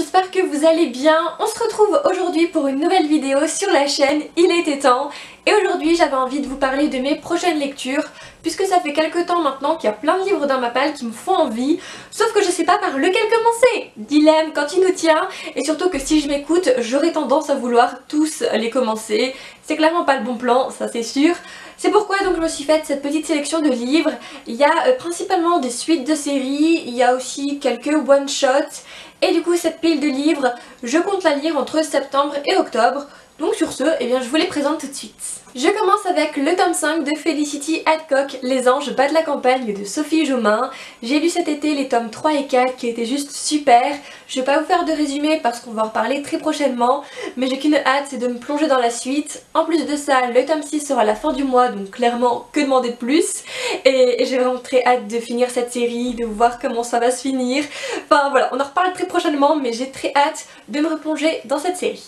j'espère que vous allez bien. On se retrouve aujourd'hui pour une nouvelle vidéo sur la chaîne, il était temps. Et aujourd'hui j'avais envie de vous parler de mes prochaines lectures, puisque ça fait quelques temps maintenant qu'il y a plein de livres dans ma palle qui me font envie, sauf que je sais pas par lequel commencer. Dilemme quand il nous tient, et surtout que si je m'écoute, j'aurais tendance à vouloir tous les commencer. C'est clairement pas le bon plan, ça c'est sûr. C'est pourquoi donc je me suis faite cette petite sélection de livres. Il y a principalement des suites de séries, il y a aussi quelques one-shots. Et du coup cette pile de livres, je compte la lire entre septembre et octobre. Donc sur ce, eh bien, je vous les présente tout de suite. Je commence avec le tome 5 de Felicity Hadcock, Les Anges battent la campagne de Sophie Jomain. J'ai lu cet été les tomes 3 et 4 qui étaient juste super. Je vais pas vous faire de résumé parce qu'on va en reparler très prochainement, mais j'ai qu'une hâte, c'est de me plonger dans la suite. En plus de ça, le tome 6 sera à la fin du mois, donc clairement, que demander de plus. Et j'ai vraiment très hâte de finir cette série, de voir comment ça va se finir. Enfin voilà, on en reparle très prochainement, mais j'ai très hâte de me replonger dans cette série.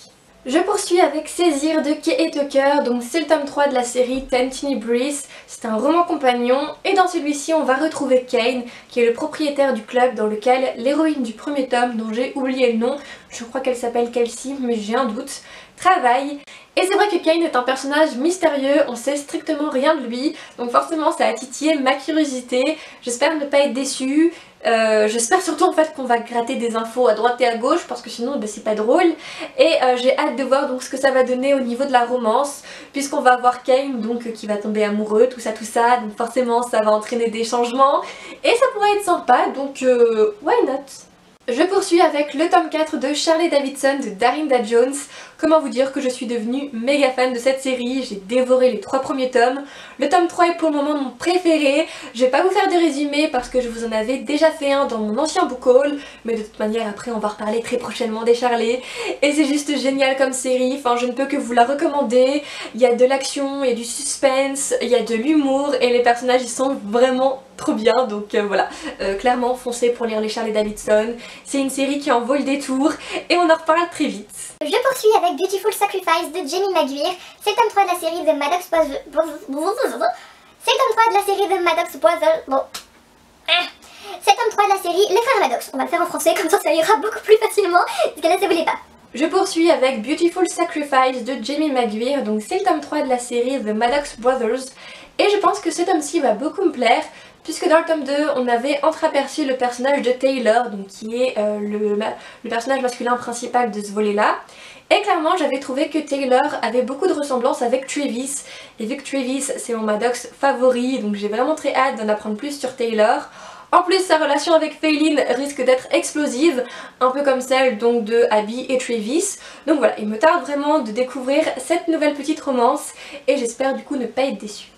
Je poursuis avec Saisir de Kay Tucker, donc c'est le tome 3 de la série Ten Teeny Breeze. C'est un roman compagnon et dans celui-ci on va retrouver Kane qui est le propriétaire du club dans lequel l'héroïne du premier tome, dont j'ai oublié le nom, je crois qu'elle s'appelle Kelsey mais j'ai un doute, travaille. Et c'est vrai que Kane est un personnage mystérieux, on sait strictement rien de lui, donc forcément ça a titillé ma curiosité, j'espère ne pas être déçue. J'espère surtout en fait qu'on va gratter des infos à droite et à gauche parce que sinon c'est pas drôle. Et j'ai hâte de voir donc ce que ça va donner au niveau de la romance, puisqu'on va voir Kane donc qui va tomber amoureux, tout ça, donc forcément ça va entraîner des changements et ça pourrait être sympa, donc why not? Je poursuis avec le tome 4 de Charlie Davidson de Darinda Jones. Comment vous dire que je suis devenue méga fan de cette série, j'ai dévoré les 3 premiers tomes. Le tome 3 est pour le moment mon préféré. Je vais pas vous faire de résumé parce que je vous en avais déjà fait un dans mon ancien book haul, mais de toute manière après on va reparler très prochainement des Charlie. Et c'est juste génial comme série, enfin je ne peux que vous la recommander. Il y a de l'action, il y a du suspense, il y a de l'humour et les personnages ils sont vraiment trop bien, donc voilà, clairement foncez pour lire les Charlie Davidson. C'est une série qui en vaut le détour et on en reparle très vite. Je poursuis avec Beautiful Sacrifice de Jamie Maguire. C'est le tome 3 de la série de Maddox Puzzle. C'est le tome 3 de la série de Maddox Puzzle. Bon. C'est le tome 3 de la série Les Frères Maddox. On va le faire en français, comme ça ira beaucoup plus facilement, parce que là ça voulait pas. Je poursuis avec Beautiful Sacrifice de Jamie Maguire, donc c'est le tome 3 de la série The Maddox Brothers. Et je pense que ce tome-ci va beaucoup me plaire, puisque dans le tome 2, on avait entreaperçu le personnage de Taylor, donc qui est le personnage masculin principal de ce volet-là. Et clairement, j'avais trouvé que Taylor avait beaucoup de ressemblances avec Travis. Et vu que Travis, c'est mon Maddox favori, donc j'ai vraiment très hâte d'en apprendre plus sur Taylor. En plus, sa relation avec Faylene risque d'être explosive, un peu comme celle donc de Abby et Travis. Donc voilà, il me tarde vraiment de découvrir cette nouvelle petite romance, et j'espère du coup ne pas être déçue.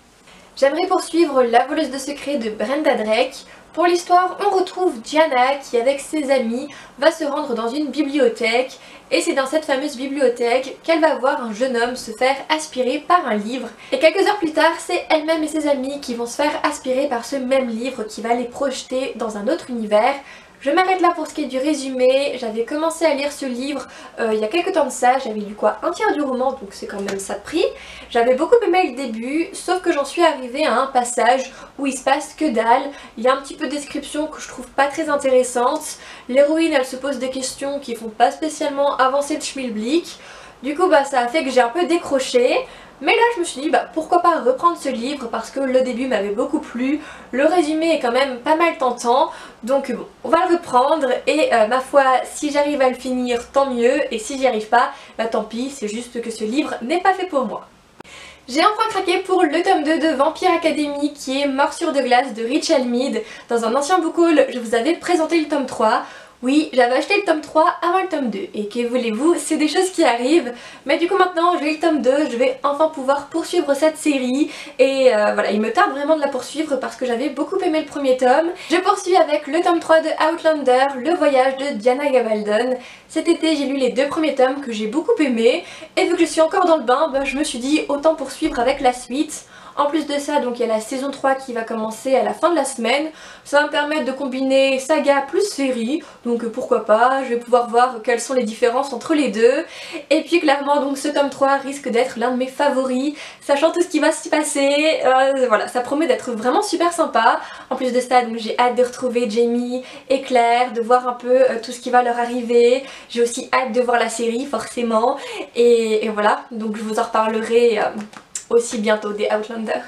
J'aimerais poursuivre La voleuse de secrets de Brenda Drake. Pour l'histoire, on retrouve Gianna qui, avec ses amis, va se rendre dans une bibliothèque. Et c'est dans cette fameuse bibliothèque qu'elle va voir un jeune homme se faire aspirer par un livre. Et quelques heures plus tard, c'est elle-même et ses amis qui vont se faire aspirer par ce même livre qui va les projeter dans un autre univers. Je m'arrête là pour ce qui est du résumé. J'avais commencé à lire ce livre il y a quelques temps de ça, j'avais lu quoi, un tiers du roman, donc c'est quand même ça de prix. J'avais beaucoup aimé le début, sauf que j'en suis arrivée à un passage où il se passe que dalle. Il y a un petit peu de description que je trouve pas très intéressante. L'héroïne elle se pose des questions qui font pas spécialement avancer le schmilblick. Du coup ça a fait que j'ai un peu décroché. Mais là je me suis dit pourquoi pas reprendre ce livre parce que le début m'avait beaucoup plu, le résumé est quand même pas mal tentant, donc bon, on va le reprendre et ma foi si j'arrive à le finir tant mieux et si j'y arrive pas, tant pis, c'est juste que ce livre n'est pas fait pour moi. J'ai enfin craqué pour le tome 2 de Vampire Academy qui est Morsure de glace de Richelle Mead. Dans un ancien book haul, je vous avais présenté le tome 3. Oui, j'avais acheté le tome 3 avant le tome 2 et que voulez-vous, c'est des choses qui arrivent. Mais du coup maintenant j'ai le tome 2, je vais enfin pouvoir poursuivre cette série et voilà, il me tarde vraiment de la poursuivre parce que j'avais beaucoup aimé le premier tome. Je poursuis avec le tome 3 de Outlander, Le voyage de Diana Gabaldon. Cet été j'ai lu les 2 premiers tomes que j'ai beaucoup aimé et vu que je suis encore dans le bain, je me suis dit autant poursuivre avec la suite. En plus de ça, donc il y a la saison 3 qui va commencer à la fin de la semaine. Ça va me permettre de combiner saga plus série, donc pourquoi pas, je vais pouvoir voir quelles sont les différences entre les deux. Et puis clairement donc ce tome 3 risque d'être l'un de mes favoris, sachant tout ce qui va s'y passer, voilà, ça promet d'être vraiment super sympa. En plus de ça, donc j'ai hâte de retrouver Jamie et Claire, de voir un peu tout ce qui va leur arriver. J'ai aussi hâte de voir la série forcément, et voilà, donc je vous en reparlerai aussi bientôt des Outlander.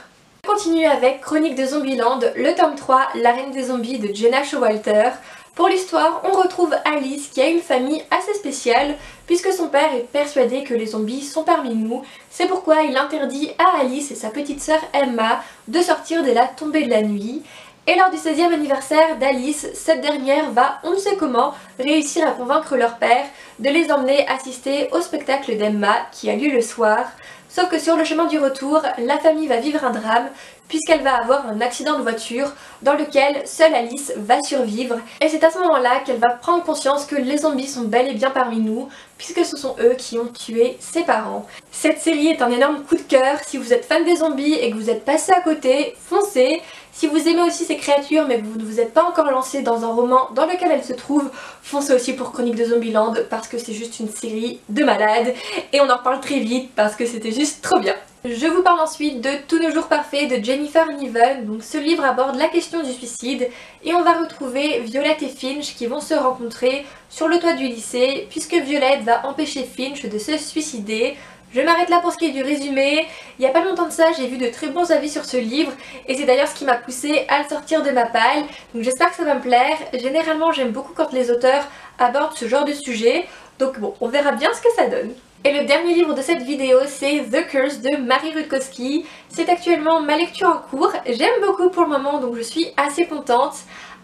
On continue avec Chronique de Zombieland, le tome 3, La Reine des Zombies de Jenna Showalter. Pour l'histoire, on retrouve Alice qui a une famille assez spéciale puisque son père est persuadé que les zombies sont parmi nous. C'est pourquoi il interdit à Alice et sa petite sœur Emma de sortir dès la tombée de la nuit. Et lors du 16e anniversaire d'Alice, cette dernière va, on ne sait comment, réussir à convaincre leur père de les emmener assister au spectacle d'Emma qui a lieu le soir. Sauf que sur le chemin du retour, la famille va vivre un drame puisqu'elle va avoir un accident de voiture dans lequel seule Alice va survivre. Et c'est à ce moment-là qu'elle va prendre conscience que les zombies sont bel et bien parmi nous puisque ce sont eux qui ont tué ses parents. Cette série est un énorme coup de cœur. Si vous êtes fan des zombies et que vous êtes passé à côté, foncez. Si vous aimez aussi ces créatures mais que vous ne vous êtes pas encore lancé dans un roman dans lequel elles se trouvent, foncez aussi pour Chronique de Zombieland parce que c'est juste une série de malades et on en reparle très vite parce que c'était juste trop bien. Je vous parle ensuite de Tous nos jours parfaits de Jennifer Niven. Donc ce livre aborde la question du suicide et on va retrouver Violette et Finch qui vont se rencontrer sur le toit du lycée puisque Violette va empêcher Finch de se suicider. Je m'arrête là pour ce qui est du résumé. Il n'y a pas longtemps de ça, j'ai vu de très bons avis sur ce livre et c'est d'ailleurs ce qui m'a poussé à le sortir de ma palle. Donc j'espère que ça va me plaire. Généralement j'aime beaucoup quand les auteurs abordent ce genre de sujet. Donc bon, on verra bien ce que ça donne. Et le dernier livre de cette vidéo, c'est The Curse de Marie Rudkowski. C'est actuellement ma lecture en cours. J'aime beaucoup pour le moment, donc je suis assez contente.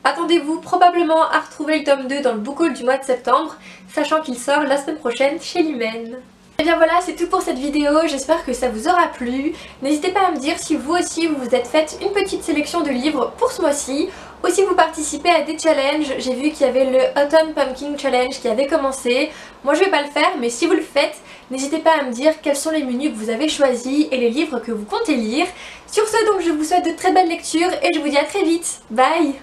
Attendez-vous probablement à retrouver le tome 2 dans le book haul du mois de septembre, sachant qu'il sort la semaine prochaine chez Lumen. Et bien voilà, c'est tout pour cette vidéo, j'espère que ça vous aura plu. N'hésitez pas à me dire si vous aussi vous vous êtes fait une petite sélection de livres pour ce mois-ci, ou si vous participez à des challenges. J'ai vu qu'il y avait le Autumn Pumpkin Challenge qui avait commencé. Moi je vais pas le faire, mais si vous le faites, n'hésitez pas à me dire quels sont les menus que vous avez choisis et les livres que vous comptez lire. Sur ce, donc je vous souhaite de très belles lectures et je vous dis à très vite. Bye!